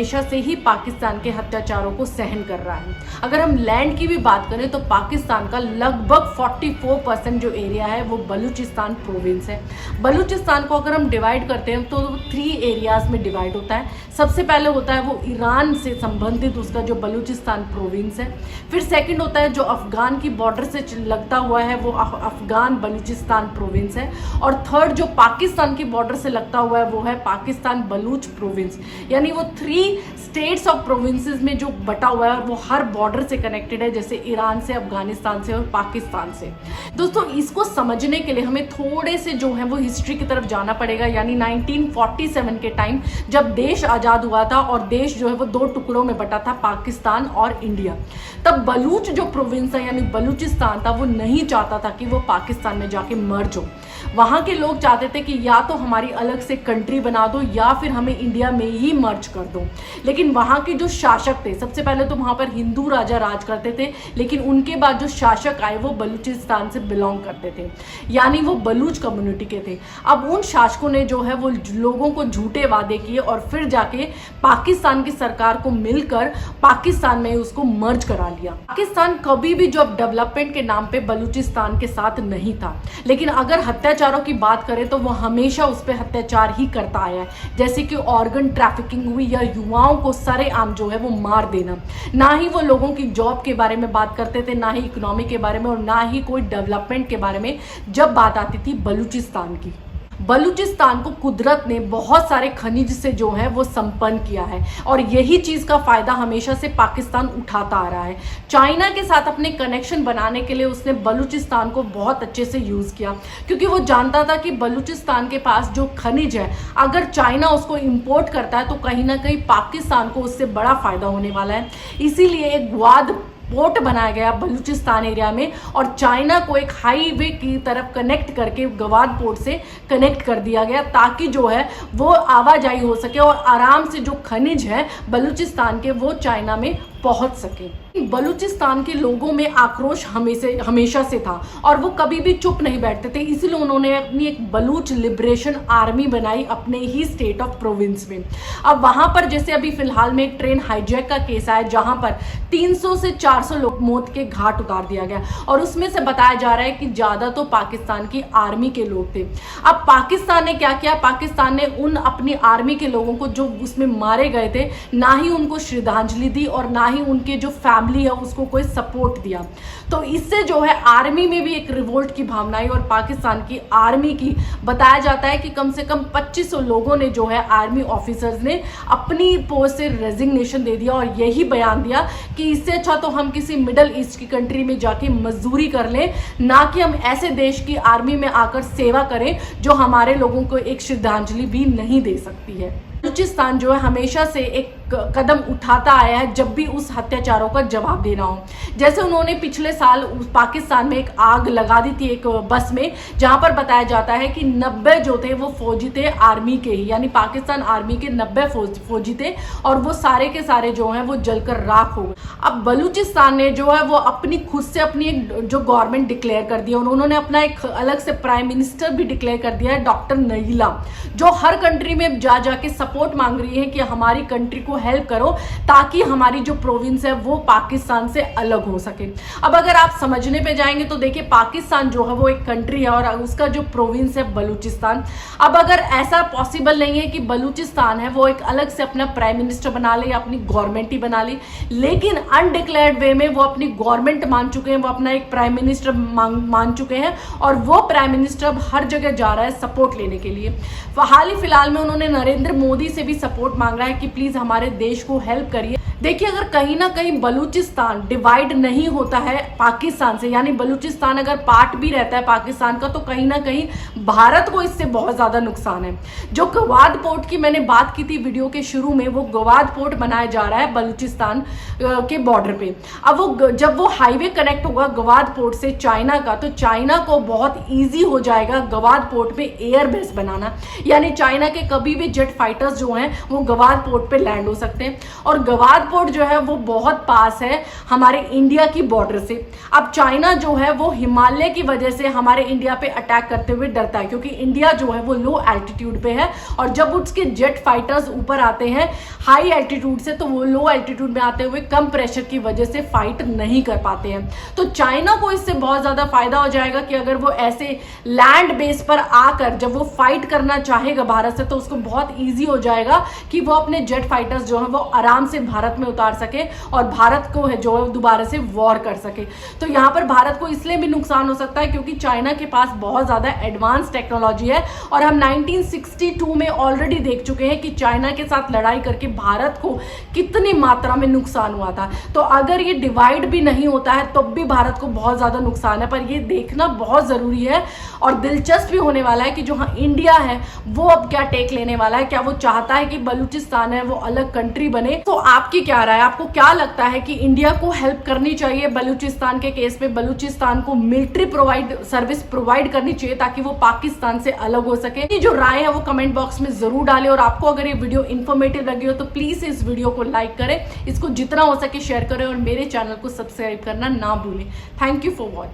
हमेशा से ही पाकिस्तान के अत्याचारों को सहन कर रहा है। अगर हम लैंड की भी बात करें तो पाकिस्तान का लगभग 44% जो एरिया है वो बलूचिस्तान प्रोविंस है। बलूचिस्तान को अगर हम डिवाइड करते हैं तो 3 एरियाज में डिवाइड होता है। सबसे पहले होता है वो ईरान से संबंधित उसका जो बलूचिस्तान प्रोविंस है। फिर सेकंड होता है जो अफगान की बॉर्डर से लगता हुआ है वो अफगान बलूचिस्तान प्रोविंस है। और थर्ड जो पाकिस्तान की बॉर्डर से लगता हुआ है वो है पाकिस्तान बलूच प्रोविंस। यानी वो 3 स्टेट्स ऑफ प्रोविंसेस में जो बटा हुआ है वो हर बॉर्डर से कनेक्टेड है, जैसे ईरान से, अफगानिस्तान से और पाकिस्तान से। दोस्तों इसको समझने के लिए हमें थोड़े से जो है वो हिस्ट्री की तरफ जाना पड़ेगा। यानी 1947 के टाइम जब देश आज़ाद हुआ था और देश जो है वो 2 टुकड़ों में बटा था, पाकिस्तान और इंडिया। तब बलूच जो प्रोविंस है यानी बलूचिस्तान था वो नहीं चाहता था कि वो पाकिस्तान में जाके मर्ज हो। वहाँ के लोग चाहते थे कि या तो हमारी अलग से कंट्री बना दो या फिर हमें इंडिया में ही मर्ज कर दो। लेकिन वहाँ के जो शासक थे, सबसे पहले तो वहाँ पर हिंदू राजा राज करते थे, लेकिन उनके बाद जो शासक आए वो बलूचिस्तान से बिलोंग करते थे, यानी वो बलूच कम्युनिटी के थे। अब उन शासकों ने जो है वो लोगों को झूठे वादे किए और फिर जाके पाकिस्तान की सरकार को मिलकर पाकिस्तान में उसको मर्ज करा लिया। पाकिस्तान कभी भी जो डेवलपमेंट के नाम पे बलूचिस्तान के साथ नहीं था, लेकिन अगर अत्याचारों की बात करें तो वो हमेशा उस पर अत्याचार ही करता आया है। जैसे कि ऑर्गन ट्रैफिकिंग हुई या युवाओं को सरेआम जो है वो मार देना। ना ही वो लोगों की जॉब के बारे में बात करते थे, ना ही इकोनॉमी के बारे में और ना ही कोई डेवलपमेंट के बारे में जब बात आती थी बलूचिस्तान की। बलूचिस्तान को कुदरत ने बहुत सारे खनिज से जो है वो संपन्न किया है और यही चीज़ का फ़ायदा हमेशा से पाकिस्तान उठाता आ रहा है। चाइना के साथ अपने कनेक्शन बनाने के लिए उसने बलूचिस्तान को बहुत अच्छे से यूज़ किया, क्योंकि वो जानता था कि बलूचिस्तान के पास जो खनिज है अगर चाइना उसको इंपोर्ट करता है तो कहीं ना कहीं पाकिस्तान को उससे बड़ा फ़ायदा होने वाला है। इसीलिए एक ग्वाद पोर्ट बनाया गया बलूचिस्तान एरिया में और चाइना को एक हाईवे की तरफ कनेक्ट करके गवाद पोर्ट से कनेक्ट कर दिया गया, ताकि जो है वो आवाजाही हो सके और आराम से जो खनिज है बलूचिस्तान के वो चाइना में पहुंच सके। बलूचिस्तान के लोगों में आक्रोश हमेशा से था और वो कभी भी चुप नहीं बैठते थे, इसलिए उन्होंने अपनी एक बलूच लिबरेशन आर्मी बनाई अपने ही स्टेट ऑफ प्रोविंस में। अब वहां पर जैसे अभी फिलहाल में एक ट्रेन हाईजैक का केस आया जहां पर 300 से 400 लोग मौत के घाट उतार दिया गया और उसमें से बताया जा रहा है कि ज्यादा तो पाकिस्तान की आर्मी के लोग थे। अब पाकिस्तान ने क्या किया, पाकिस्तान ने उन अपनी आर्मी के लोगों को जो उसमें मारे गए थे ना ही उनको श्रद्धांजलि दी और ना ही उनके जो फैमिली है उसको कोई सपोर्ट दिया। तो इससे जो है आर्मी में भी एक रिवोल्ट की भावना आई और पाकिस्तान की आर्मी की बताया जाता है कि कम से कम 2500 लोगों ने जो है आर्मी ऑफिसर्स ने अपनी पोस्ट से रेजिग्नेशन दे दिया और यही बयान दिया कि इससे अच्छा तो हम किसी मिडल ईस्ट की कंट्री में जाके मजदूरी कर लें, ना कि हम ऐसे देश की आर्मी में आकर सेवा करें जो हमारे लोगों को एक श्रद्धांजलि भी नहीं दे सकती है। बलूचिस्तान जो है हमेशा से एक कदम उठाता आया है जब भी उस अत्याचारों का जवाब देना हो। जैसे उन्होंने पिछले साल पाकिस्तान में एक आग लगा दी थी एक बस में, जहां पर बताया जाता है कि 90 जो थे वो फौजी थे आर्मी के ही, यानी पाकिस्तान आर्मी के 90 फौजी थे और वो सारे के सारे जो हैं वो जलकर राख हो गए। अब बलूचिस्तान ने जो है वो अपनी खुद से अपनी एक जो गवर्नमेंट डिक्लेयर कर दी और उन्होंने अपना एक अलग से प्राइम मिनिस्टर भी डिक्लेयर कर दिया है, डॉक्टर नईला, जो हर कंट्री में जा जाके सपोर्ट मांग रही है कि हमारी कंट्री को हेल्प करो ताकि हमारी जो प्रोविंस है वो पाकिस्तान से अलग हो सके। अब अगर आप समझने पे जाएंगे तो देखिए पाकिस्तान जो है वो एक कंट्री है और उसका जो प्रोविंस है बलूचिस्तान। अब अगर ऐसा पॉसिबल नहीं है कि बलूचिस्तान है वो एक अलग से अपना प्राइम मिनिस्टर बना ले या अपनी गवर्नमेंट ही बना ले, लेकिन अनडिक्लेयर्ड वे में वो अपनी गवर्नमेंट मान चुके हैं, वो अपना एक प्राइम मिनिस्टर मान चुके हैं और वो प्राइम मिनिस्टर अब हर जगह जा रहा है सपोर्ट लेने के लिए। हाल ही फिलहाल में उन्होंने नरेंद्र मोदी से भी सपोर्ट मांग रहा है कि प्लीज हमारे देश को हेल्प करिए। देखिए अगर कहीं ना कहीं बलूचिस्तान डिवाइड नहीं होता है पाकिस्तान से, यानी बलूचिस्तान अगर पार्ट भी रहता है पाकिस्तान का, तो कहीं ना कहीं भारत को इससे बहुत ज्यादा नुकसान है। जो गवाद पोर्ट की मैंने बात की थी वीडियो के शुरू में, वो गवाद पोर्ट बनाया जा रहा है बलूचिस्तान के बॉर्डर पे। अब वो जब वो हाईवे कनेक्ट होगा गवाद पोर्ट से चाइना का, तो चाइना को बहुत ईजी हो जाएगा गवाद पोर्ट पे एयर बेस बनाना, यानी चाइना के कभी भी जेट फाइटर्स जो हैं वो गवाद पोर्ट पे लैंड हो सकते हैं। और गवाद पोर्ट जो है वो बहुत पास है हमारे इंडिया की बॉर्डर से। अब चाइना जो है वो हिमालय की वजह से हमारे इंडिया पे अटैक करते हुए डरता है, क्योंकि इंडिया जो है वो लो एल्टीट्यूड पे है, और जब उसके जेट फाइटर्स ऊपर आते हैं हाई एल्टीट्यूड से, तो वो लो एल्टीट्यूड में आते हुए कम प्रेशर की वजह से फाइट नहीं कर पाते हैं। तो चाइना को इससे बहुत ज्यादा फायदा हो जाएगा कि अगर वो ऐसे लैंड बेस पर आकर जब वो फाइट करना चाहेगा भारत से, तो उसको बहुत ईजी हो जाएगा कि वो अपने जेट फाइटर्स जो है वो आराम से भारत में उतार सके और भारत को है जो है दोबारा से वॉर कर सके। तो यहाँ पर भारत को इसलिए भी नुकसान हो सकता है क्योंकि चाइना के पास बहुत ज्यादा एडवांस टेक्नोलॉजी है, और हम 1962 में ऑलरेडी देख चुके हैं कि चाइना के साथ लड़ाई करके भारत को कितनी मात्रा में नुकसान हुआ था। तो अगर ये डिवाइड भी नहीं होता है तब भी भारत को बहुत ज्यादा नुकसान है, पर ये देखना बहुत जरूरी है और दिलचस्प भी होने वाला है कि जो हाँ इंडिया है वो अब क्या टेक लेने वाला है। क्या वो चाहता है कि बलूचिस्तान है वो अलग कंट्री बने? तो आपकी क्या राय, आपको क्या लगता है कि इंडिया को हेल्प करनी चाहिए बलूचिस्तान के केस में? बलूचिस्तान को मिलिट्री सर्विस प्रोवाइड करनी चाहिए ताकि वो पाकिस्तान से अलग हो सके? ये जो राय है वो कमेंट बॉक्स में जरूर डालें, और आपको अगर ये वीडियो इन्फॉर्मेटिव लगी हो तो प्लीज इस वीडियो को लाइक करें, इसको जितना हो सके शेयर करें, और मेरे चैनल को सब्सक्राइब करना ना भूलें। Thank you for watching.